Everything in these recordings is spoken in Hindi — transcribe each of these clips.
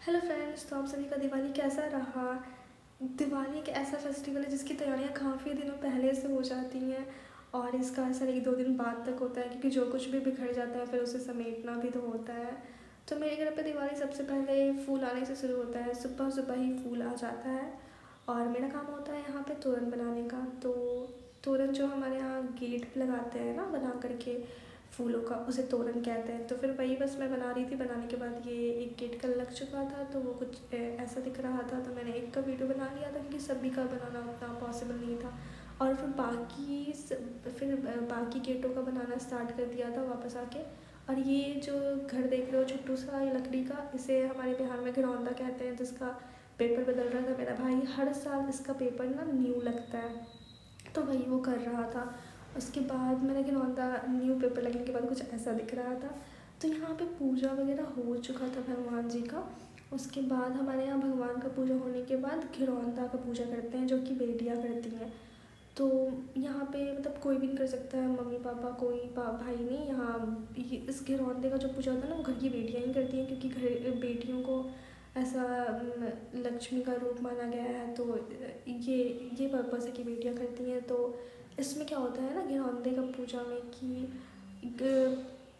हेलो फ्रेंड्स, तो आप सभी का दिवाली कैसा रहा। दिवाली एक ऐसा फेस्टिवल है जिसकी तैयारियां काफ़ी दिनों पहले से हो जाती हैं और इसका असर 1-2 दिन बाद तक होता है, क्योंकि जो कुछ भी बिखर जाता है फिर उसे समेटना भी तो होता है। तो मेरे घर पे दिवाली सबसे पहले फूल आने से शुरू होता है। सुबह सुबह ही फूल आ जाता है और मेरा काम होता है यहाँ पे तोरण बनाने का। तो तोरण जो हमारे यहाँ गेट पे लगाते हैं ना बना करके फूलों का, उसे तोरण कहते हैं। तो फिर वही बस मैं बना रही थी। बनाने के बाद ये एक गेट का लग चुका था तो वो कुछ ऐसा दिख रहा था, तो मैंने एक का वीडियो बना लिया था क्योंकि सभी का बनाना उतना पॉसिबल नहीं था। और फिर बाकी गेटों का बनाना स्टार्ट कर दिया था वापस आके। और ये जो घर देख रहे हो छोटू सा ये लकड़ी का, इसे हमारे बिहार में घरौंदा कहते हैं, जिसका पेपर बदल रहा था मेरा भाई। हर साल इसका पेपर ना न्यू लगता है, तो वही वो कर रहा था। उसके बाद मैंने घिरौंदा न्यू पेपर लगने के बाद कुछ ऐसा दिख रहा था। तो यहाँ पे पूजा वगैरह हो चुका था भगवान जी का। उसके बाद हमारे यहाँ भगवान का पूजा होने के बाद घिरौंदा का पूजा करते हैं, जो कि बेटियाँ करती हैं। तो यहाँ पे मतलब कोई भी नहीं कर सकता है, मम्मी पापा कोई भाई नहीं। यहाँ इस घिरौंदे का जो पूजा होता है ना वो घर की बेटियाँ ही करती हैं, क्योंकि घर बेटियों को ऐसा लक्ष्मी का रूप माना गया है। तो ये पर्पज़ है कि बेटियाँ करती हैं। तो इसमें क्या होता है ना घिरौंदे का पूजा में कि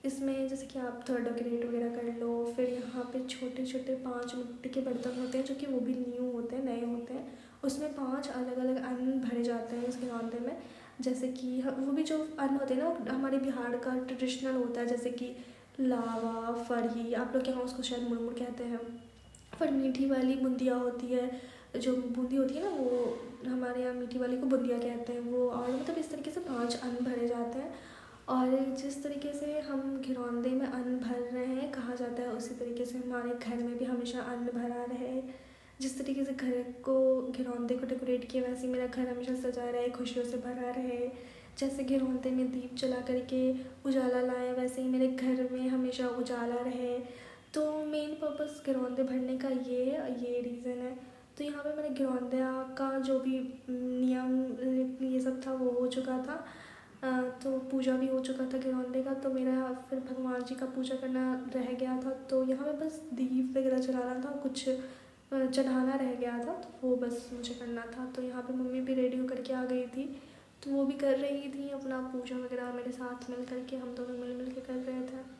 इसमें जैसे कि आप थोड़ा डेकोरेट वगैरह कर लो। फिर यहाँ पे छोटे छोटे 5 मिट्टी के बर्तन होते हैं, जो कि वो भी न्यू होते हैं, नए होते हैं। उसमें 5 अलग अलग अन्न भरे जाते हैं इस घिरौंदे में। जैसे कि वो भी जो अन्न होते हैं ना वो हमारे बिहार का ट्रेडिशनल होता है, जैसे कि लावा, फरी, आप लोग के यहाँ उसको शायद मुरमुर कहते हैं। फिर मीठी वाली बूंदिया होती है, जो बूंदी होती है ना वो हमारे यहाँ मीठी वाली को बूंदिया कहते हैं वो। और मतलब इस तरीके से 5 अन्न भरे जाते हैं। और जिस तरीके से हम घिरौंदे में अन्न भर रहे हैं कहा जाता है, उसी तरीके से हमारे घर में भी हमेशा अन्न भरा रहे। जिस तरीके से घर को घिरौंदे को डेकोरेट किया, वैसे मेरा घर हमेशा सजा रहे, खुशियों से भरा रहे। जैसे घिरौंदे में दीप जला करके उजाला लाए, वैसे ही मेरे घर में हमेशा उजाला रहे। तो मेन पर्पस घिरौंदे भरने का ये रीज़न है। तो यहाँ पे मैंने घिरौंदा का जो भी नियम ये सब था वो हो चुका था। तो पूजा भी हो चुका था घिरौंदे का। तो मेरा फिर भगवान जी का पूजा करना रह गया था। तो यहाँ पे बस दीप वगैरह जलाना था, कुछ चढ़ाना रह गया था, तो वो बस मुझे करना था। तो यहाँ पे मम्मी भी रेडी होकर के आ गई थी, तो वो भी कर रही थी अपना पूजा वगैरह मेरे साथ मिल करके, हम दोनों मिल मिल के कर रहे थे।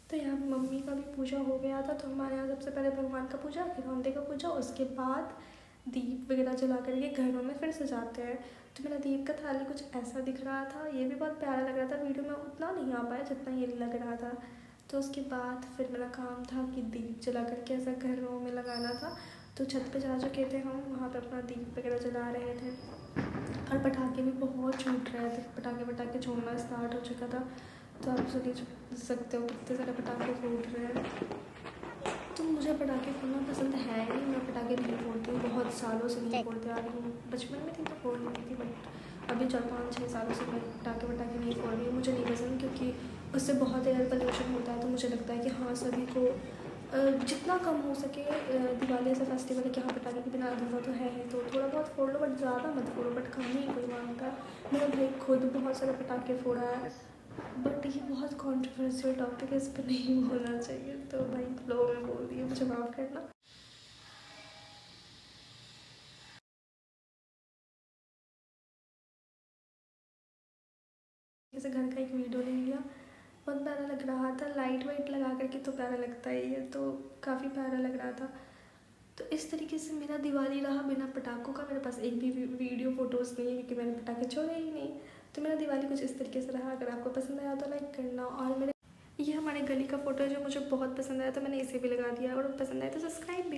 तो यहाँ मम्मी का भी पूजा हो गया था। तो हमारे यहाँ सबसे पहले भगवान का पूजा, घिरौंदे का पूजा, उसके बाद दीप वगैरह जला करके घरों में फिर सजाते हैं। तो मेरा दीप का थाली कुछ ऐसा दिख रहा था, ये भी बहुत प्यारा लग रहा था। वीडियो में उतना नहीं आ पाया जितना ये लग रहा था। तो उसके बाद फिर मेरा काम था कि दीप जला करके ऐसा घरों में लगाना था। तो छत पे जा चुके थे हम, वहाँ पे अपना दीप वगैरह जला रहे थे। और पटाखे भी बहुत छूट रहे थे, पटाखे पटाखे छोड़ना स्टार्ट हो चुका था। तो आप समझ सकते हो कितने सारे पटाखे फूट रहे हैं। तो मुझे पटाखे फोड़ना पसंद है नहीं, मैं पटाखे नहीं फोड़ती हूँ, बहुत सालों से नहीं फोड़ती आ रही हूँ। बचपन में थी तो फोड़ लेती थी, बट अभी 4-5-6 सालों से मैं पटाखे वटाखे नहीं फोड़ रही हूँ। मुझे नहीं पसंद, क्योंकि उससे बहुत एयर पोल्यूशन होता है। तो मुझे लगता है कि हाँ सभी को जितना कम हो सके, दिवाली ऐसा फेस्टिवल है कि हाँ पटाखे के बिना अधूरा तो है ही। तो थोड़ा बहुत फोड़ लो, बट ज़्यादा मत फोड़ो, बट कम ही कोई मांगता है। मेरा भाई खुद बहुत सारे पटाखे फोड़ा है, बट ये बहुत कॉन्ट्रोवर्शियल टॉपिक है, इस पर नहीं बोलना चाहिए। तो भाई फ्लो में बोल दिए, मुझे माफ़ करना। जैसे घर का एक वीडियो ले लिया, बहुत प्यारा लग रहा था। लाइट वाइट लगा करके तो प्यारा लगता ही है, तो काफ़ी प्यारा लग रहा था। तो इस तरीके से मेरा दिवाली रहा बिना पटाखों का। मेरे पास एक भी वीडियो फ़ोटोज़ नहीं है, क्योंकि मैंने पटाखे छोड़े ही नहीं। तो मेरा दिवाली कुछ इस तरीके से रहा। अगर आपको पसंद आया तो लाइक करना। और मेरे ये हमारे गली का फ़ोटो है जो मुझे बहुत पसंद आया, तो मैंने इसे भी लगा दिया। और पसंद आया तो सब्सक्राइब भी